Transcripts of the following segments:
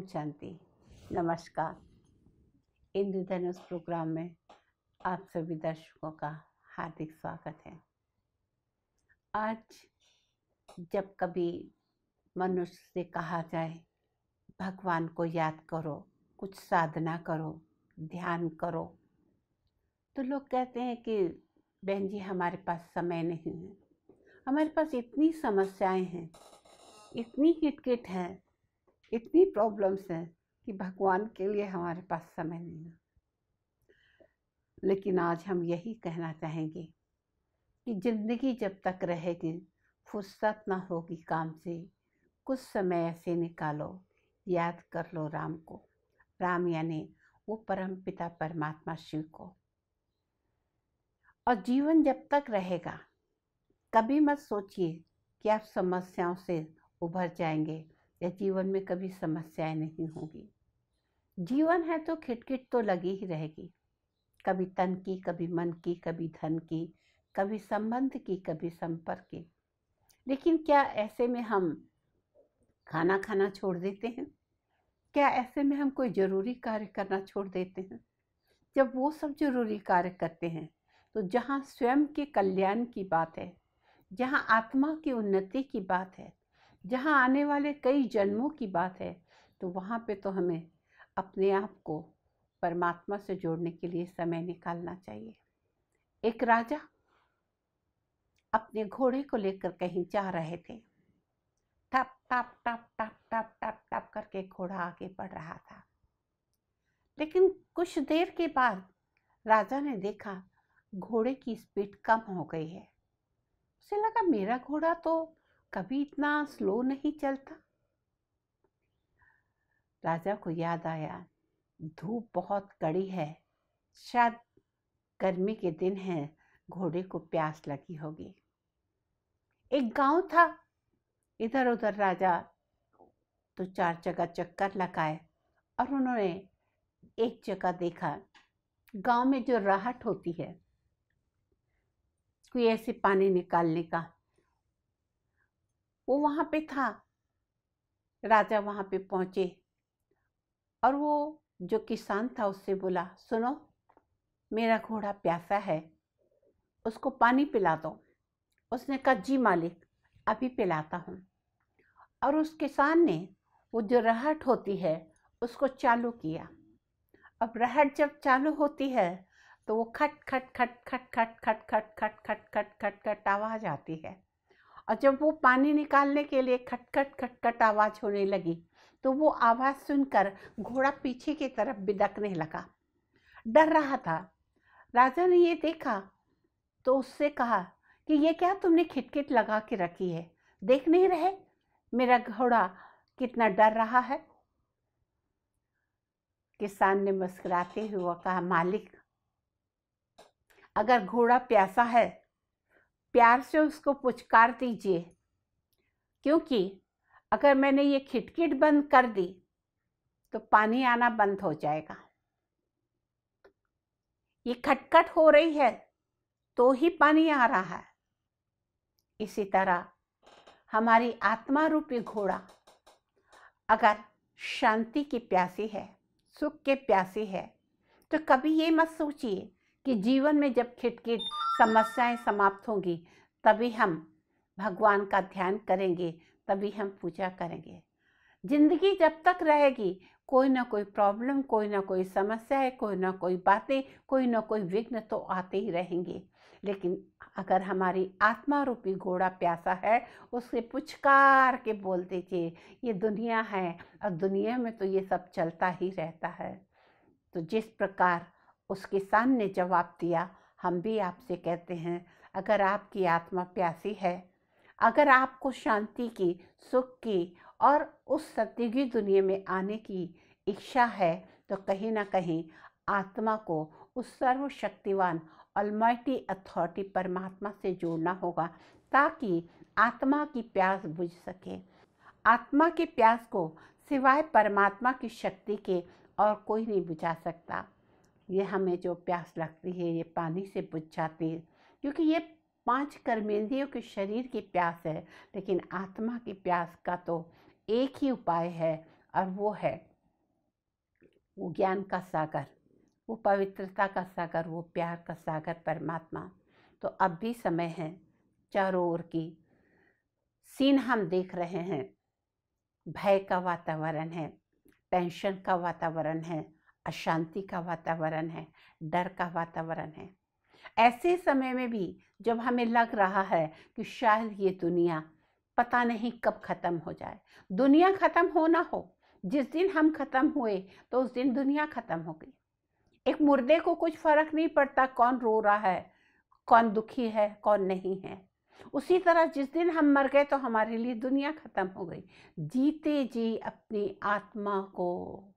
शांति। नमस्कार। इंद्रधनुष प्रोग्राम में आप सभी दर्शकों का हार्दिक स्वागत है। आज जब कभी मनुष्य से कहा जाए भगवान को याद करो, कुछ साधना करो, ध्यान करो, तो लोग कहते हैं कि बहन जी हमारे पास समय नहीं है, हमारे पास इतनी समस्याएं हैं, इतनी किटकिट है, इतनी प्रॉब्लम्स हैं कि भगवान के लिए हमारे पास समय नहीं है। लेकिन आज हम यही कहना चाहेंगे कि ज़िंदगी जब तक रहेगी, फुर्सत ना होगी काम से, कुछ समय ऐसे निकालो, याद कर लो राम को। राम यानी वो परम पिता परमात्मा शिव को। और जीवन जब तक रहेगा, कभी मत सोचिए कि आप समस्याओं से उभर जाएंगे या जीवन में कभी समस्याएं नहीं होगी। जीवन है तो खिटखिट तो लगी ही रहेगी, कभी तन की, कभी मन की, कभी धन की, कभी संबंध की, कभी संपर्क की। लेकिन क्या ऐसे में हम खाना खाना छोड़ देते हैं? क्या ऐसे में हम कोई ज़रूरी कार्य करना छोड़ देते हैं? जब वो सब ज़रूरी कार्य करते हैं तो जहाँ स्वयं के कल्याण की बात है, जहाँ आत्मा की उन्नति की बात है, जहाँ आने वाले कई जन्मों की बात है, तो वहाँ पे तो हमें अपने आप को परमात्मा से जोड़ने के लिए समय निकालना चाहिए। एक राजा अपने घोड़े को लेकर कहीं जा रहे थे। टप टप टप टप टप टप टप करके घोड़ा आगे बढ़ रहा था। लेकिन कुछ देर के बाद राजा ने देखा घोड़े की स्पीड कम हो गई है। उसे लगा मेरा घोड़ा तो कभी इतना स्लो नहीं चलता। राजा को याद आया धूप बहुत कड़ी है, शायद गर्मी के दिन है, घोड़े को प्यास लगी होगी। एक गांव था, इधर उधर राजा तो 4 जगह चक्कर लगाए और उन्होंने एक जगह देखा, गांव में जो राहट होती है कोई ऐसे पानी निकालने का, वो वहां पे था। राजा वहां पे पहुंचे और वो जो किसान था उससे बोला, सुनो मेरा घोड़ा प्यासा है, उसको पानी पिला दो। उसने कहा जी मालिक, अभी पिलाता हूँ। और उस किसान ने वो जो रहट होती है उसको चालू किया। अब रहट जब चालू होती है तो वो खट खट खट खट खट खट खट खट खट खट खट खट आवाज़ आती है। और जब वो पानी निकालने के लिए खट खट खट खट आवाज़ होने लगी तो वो आवाज़ सुनकर घोड़ा पीछे की तरफ बिदकने लगा, डर रहा था। राजा ने ये देखा तो उससे कहा कि ये क्या तुमने खिटखिट लगा के रखी है, देख नहीं रहे मेरा घोड़ा कितना डर रहा है? किसान ने मुस्कुराते हुए कहा, मालिक अगर घोड़ा प्यासा है प्यार से उसको पुचकार दीजिए, क्योंकि अगर मैंने ये खिटखिट बंद कर दी तो पानी आना बंद हो जाएगा। ये खटखट हो रही है तो ही पानी आ रहा है। इसी तरह हमारी आत्मा रूपी घोड़ा अगर शांति की प्यासी है, सुख के प्यासी है, तो कभी ये मत सोचिए कि जीवन में जब खिटखिट समस्याएं समाप्त होंगी तभी हम भगवान का ध्यान करेंगे, तभी हम पूजा करेंगे। जिंदगी जब तक रहेगी कोई ना कोई प्रॉब्लम, कोई ना कोई समस्या है, कोई ना कोई बातें, कोई ना कोई विघ्न तो आते ही रहेंगे। लेकिन अगर हमारी आत्मा रूपी घोड़ा प्यासा है, उससे पुचकार के बोल दीजिए ये दुनिया है और दुनिया में तो ये सब चलता ही रहता है। तो जिस प्रकार उस किसान ने जवाब दिया, हम भी आपसे कहते हैं, अगर आपकी आत्मा प्यासी है, अगर आपको शांति की, सुख की और उस सतयुगी दुनिया में आने की इच्छा है, तो कहीं ना कहीं आत्मा को उस सर्वशक्तिवान ऑलमाइटी अथॉरिटी परमात्मा से जोड़ना होगा, ताकि आत्मा की प्यास बुझ सके। आत्मा की प्यास को सिवाय परमात्मा की शक्ति के और कोई नहीं बुझा सकता। ये हमें जो प्यास लगती है ये पानी से बुझ जाती है, क्योंकि ये 5 कर्मेंद्रियों के शरीर की प्यास है। लेकिन आत्मा की प्यास का तो एक ही उपाय है और वो है वो ज्ञान का सागर, वो पवित्रता का सागर, वो प्यार का सागर परमात्मा। तो अब भी समय है, चारों ओर की सीन हम देख रहे हैं, भय का वातावरण है, टेंशन का वातावरण है, अशांति का वातावरण है, डर का वातावरण है। ऐसे समय में भी जब हमें लग रहा है कि शायद ये दुनिया पता नहीं कब खत्म हो जाए, दुनिया खत्म हो ना हो, जिस दिन हम खत्म हुए तो उस दिन दुनिया खत्म हो गई। एक मुर्दे को कुछ फर्क नहीं पड़ता कौन रो रहा है, कौन दुखी है, कौन नहीं है। उसी तरह जिस दिन हम मर गए तो हमारे लिए दुनिया खत्म हो गई। जीते जी अपनी आत्मा को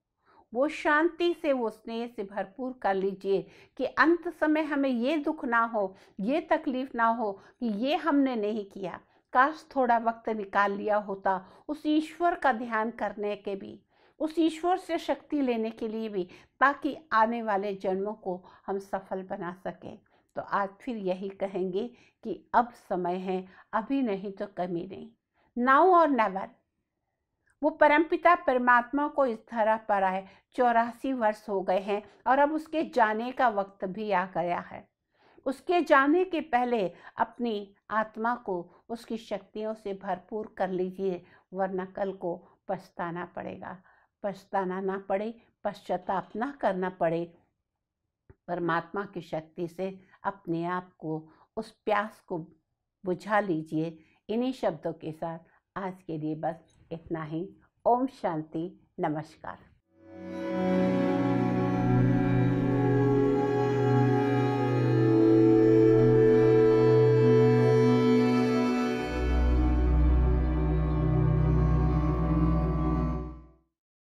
वो शांति से, वो स्नेह से भरपूर कर लीजिए कि अंत समय हमें ये दुख ना हो, ये तकलीफ ना हो कि ये हमने नहीं किया। काश थोड़ा वक्त निकाल लिया होता उस ईश्वर का ध्यान करने के भी, उस ईश्वर से शक्ति लेने के लिए भी, ताकि आने वाले जन्मों को हम सफल बना सकें। तो आज फिर यही कहेंगे कि अब समय है, अभी नहीं तो कभी नहीं, नाउ और नेवर। वो परमपिता परमात्मा को इस धरा पर आए 84 वर्ष हो गए हैं और अब उसके जाने का वक्त भी आ गया है। उसके जाने के पहले अपनी आत्मा को उसकी शक्तियों से भरपूर कर लीजिए, वरना कल को पछताना पड़ेगा। पछताना ना पड़े, पश्चाताप ना करना पड़े, परमात्मा की शक्ति से अपने आप को, उस प्यास को बुझा लीजिए। इन्हीं शब्दों के साथ आज के लिए बस इतना ही। ओम शांति, नमस्कार।